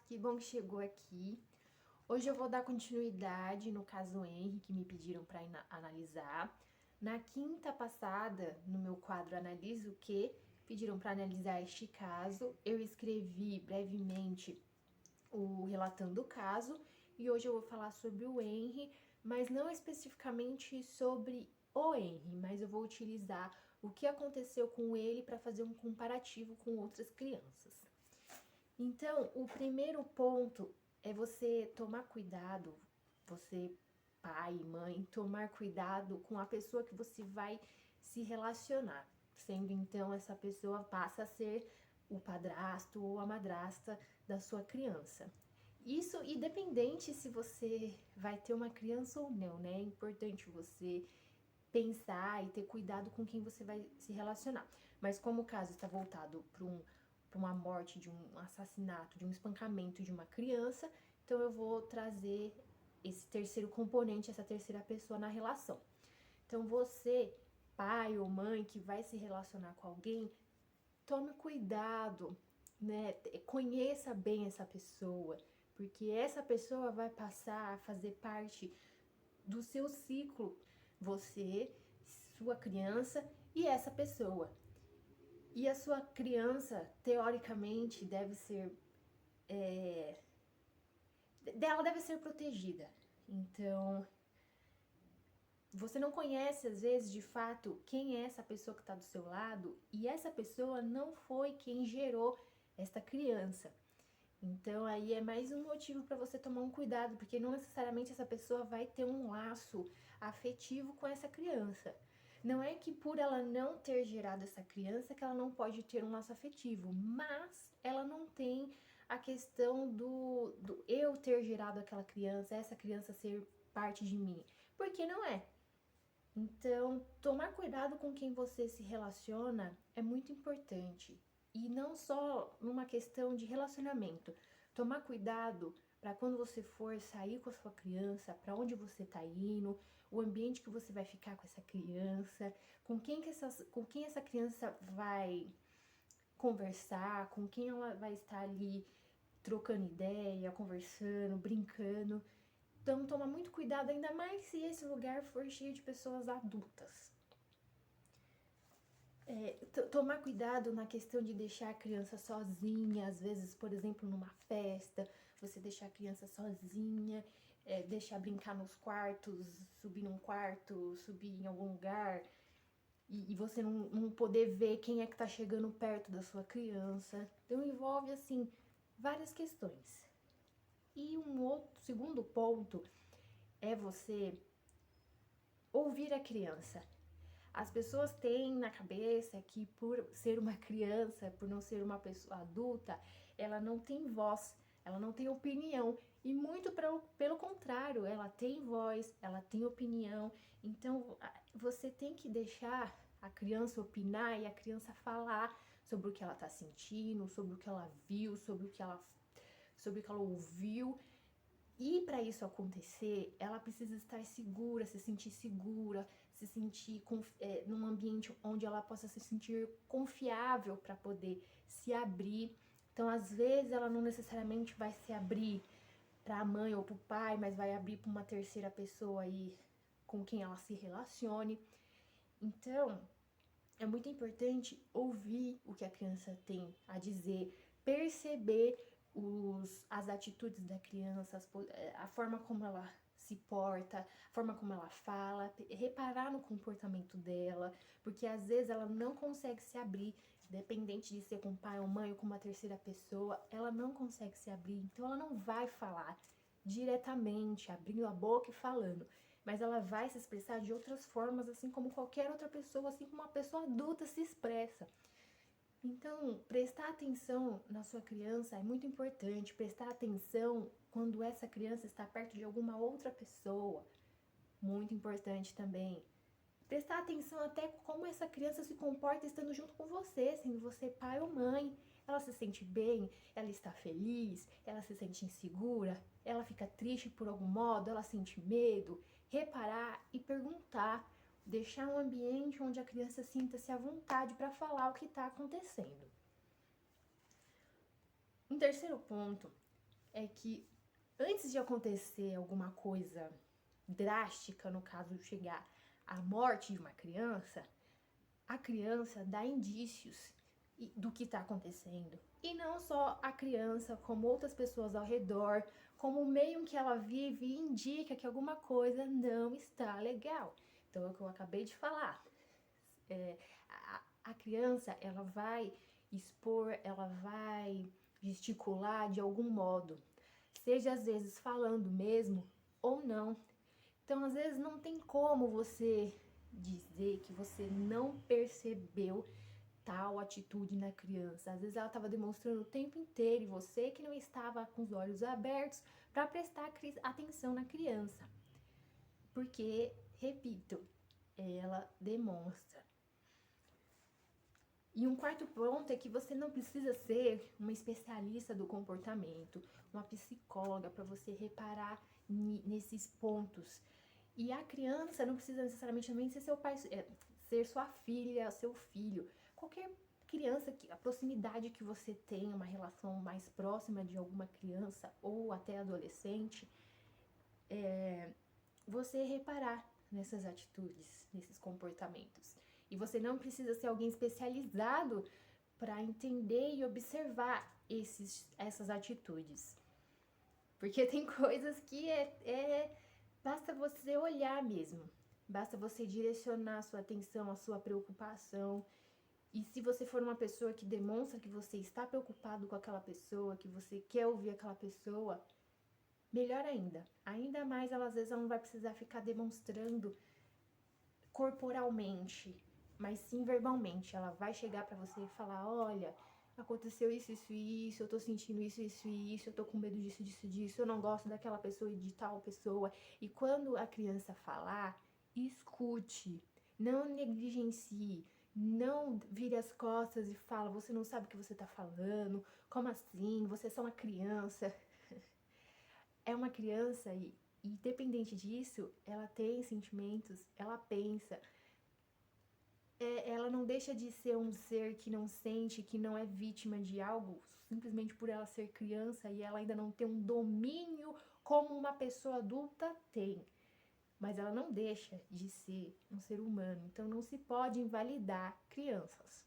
Que bom que chegou aqui. Hoje eu vou dar continuidade no caso Henry, que me pediram para analisar. Na quinta passada, no meu quadro Analisa o Que, pediram para analisar este caso. Eu escrevi brevemente o relatando o caso e hoje eu vou falar sobre o Henry, mas não especificamente sobre o Henry, mas eu vou utilizar o que aconteceu com ele para fazer um comparativo com outras crianças. Então, o primeiro ponto é você tomar cuidado, você, pai, mãe, tomar cuidado com a pessoa que você vai se relacionar. Sendo então essa pessoa passa a ser o padrasto ou a madrasta da sua criança. Isso independente se você vai ter uma criança ou não, né? É importante você pensar e ter cuidado com quem você vai se relacionar. Mas como o caso está voltado para uma morte, de um assassinato, de um espancamento de uma criança, então eu vou trazer esse terceiro componente, essa terceira pessoa na relação. Então você, pai ou mãe que vai se relacionar com alguém, tome cuidado, né? Conheça bem essa pessoa, porque essa pessoa vai passar a fazer parte do seu ciclo, você, sua criança e essa pessoa. E a sua criança, teoricamente, ela deve ser protegida. Então, você não conhece, às vezes, de fato, quem é essa pessoa que está do seu lado, e essa pessoa não foi quem gerou esta criança. Então, aí é mais um motivo para você tomar um cuidado, porque não necessariamente essa pessoa vai ter um laço afetivo com essa criança. Não é que por ela não ter gerado essa criança que ela não pode ter um laço afetivo, mas ela não tem a questão do eu ter gerado aquela criança, essa criança ser parte de mim, porque não é. Então, tomar cuidado com quem você se relaciona é muito importante. E não só numa questão de relacionamento. Tomar cuidado para quando você for sair com a sua criança, para onde você está indo, o ambiente que você vai ficar com essa criança, com quem essa criança vai conversar, com quem ela vai estar ali trocando ideia, conversando, brincando. Então, toma muito cuidado, ainda mais se esse lugar for cheio de pessoas adultas. Tomar cuidado na questão de deixar a criança sozinha, às vezes, por exemplo, numa festa, você deixar a criança sozinha, deixar brincar nos quartos, subir num quarto, subir em algum lugar, e você não poder ver quem é que tá chegando perto da sua criança. Então, envolve, assim, várias questões. E um outro, segundo ponto, é você ouvir a criança. As pessoas têm na cabeça que por ser uma criança, por não ser uma pessoa adulta, ela não tem voz, ela não tem opinião. E muito pelo contrário, ela tem voz, ela tem opinião. Então você tem que deixar a criança opinar e a criança falar sobre o que ela está sentindo, sobre o que ela viu, sobre o que ela ouviu. E para isso acontecer, ela precisa estar segura, se sentir num ambiente onde ela possa se sentir confiável para poder se abrir. Então, às vezes, ela não necessariamente vai se abrir para a mãe ou para o pai, mas vai abrir para uma terceira pessoa aí com quem ela se relacione. Então, é muito importante ouvir o que a criança tem a dizer, perceber as atitudes da criança, a forma como ela se porta, a forma como ela fala, reparar no comportamento dela, porque às vezes ela não consegue se abrir, dependente de ser com o pai ou mãe ou com uma terceira pessoa, ela não consegue se abrir, então ela não vai falar diretamente, abrindo a boca e falando, mas ela vai se expressar de outras formas, assim como qualquer outra pessoa, assim como uma pessoa adulta se expressa. Então, prestar atenção na sua criança é muito importante, prestar atenção quando essa criança está perto de alguma outra pessoa, muito importante também. Prestar atenção até como essa criança se comporta estando junto com você, sendo você pai ou mãe. Ela se sente bem, ela está feliz, ela se sente insegura, ela fica triste por algum modo, ela sente medo. Reparar e perguntar, deixar um ambiente onde a criança sinta-se à vontade para falar o que está acontecendo. Um terceiro ponto é que antes de acontecer alguma coisa drástica, no caso de chegar à morte de uma criança, a criança dá indícios do que está acontecendo. E não só a criança, como outras pessoas ao redor, como o meio em que ela vive indica que alguma coisa não está legal. Então é o que eu acabei de falar. A criança, ela vai expor, ela vai gesticular de algum modo, seja às vezes falando mesmo ou não. Então, às vezes não tem como você dizer que você não percebeu tal atitude na criança. Às vezes ela estava demonstrando o tempo inteiro e você que não estava com os olhos abertos para prestar atenção na criança. Porque, repito, ela demonstra. E um quarto ponto é que você não precisa ser uma especialista do comportamento, uma psicóloga para você reparar nesses pontos. E a criança não precisa necessariamente também ser seu pai, ser sua filha, seu filho. Qualquer criança, a proximidade que você tem, uma relação mais próxima de alguma criança ou até adolescente, você essas nessas atitudes, nesses comportamentos. E você não precisa ser alguém especializado para entender e observar essas atitudes. Porque tem coisas que basta você olhar mesmo. Basta você direcionar a sua atenção, a sua preocupação. E se você for uma pessoa que demonstra que você está preocupado com aquela pessoa, que você quer ouvir aquela pessoa, melhor ainda. Ainda mais, às vezes, ela não vai precisar ficar demonstrando corporalmente, mas sim verbalmente. Ela vai chegar pra você e falar, olha, aconteceu isso, isso e isso, eu tô sentindo isso, isso e isso, eu tô com medo disso, disso, disso, eu não gosto daquela pessoa e de tal pessoa. E quando a criança falar, escute, não negligencie, não vire as costas e fala, você não sabe o que você tá falando, como assim, você é só uma criança. É uma criança e independente disso, ela tem sentimentos, ela pensa, ela não deixa de ser um ser que não sente, que não é vítima de algo, simplesmente por ela ser criança e ela ainda não ter um domínio como uma pessoa adulta tem. Mas ela não deixa de ser um ser humano, então não se pode invalidar crianças.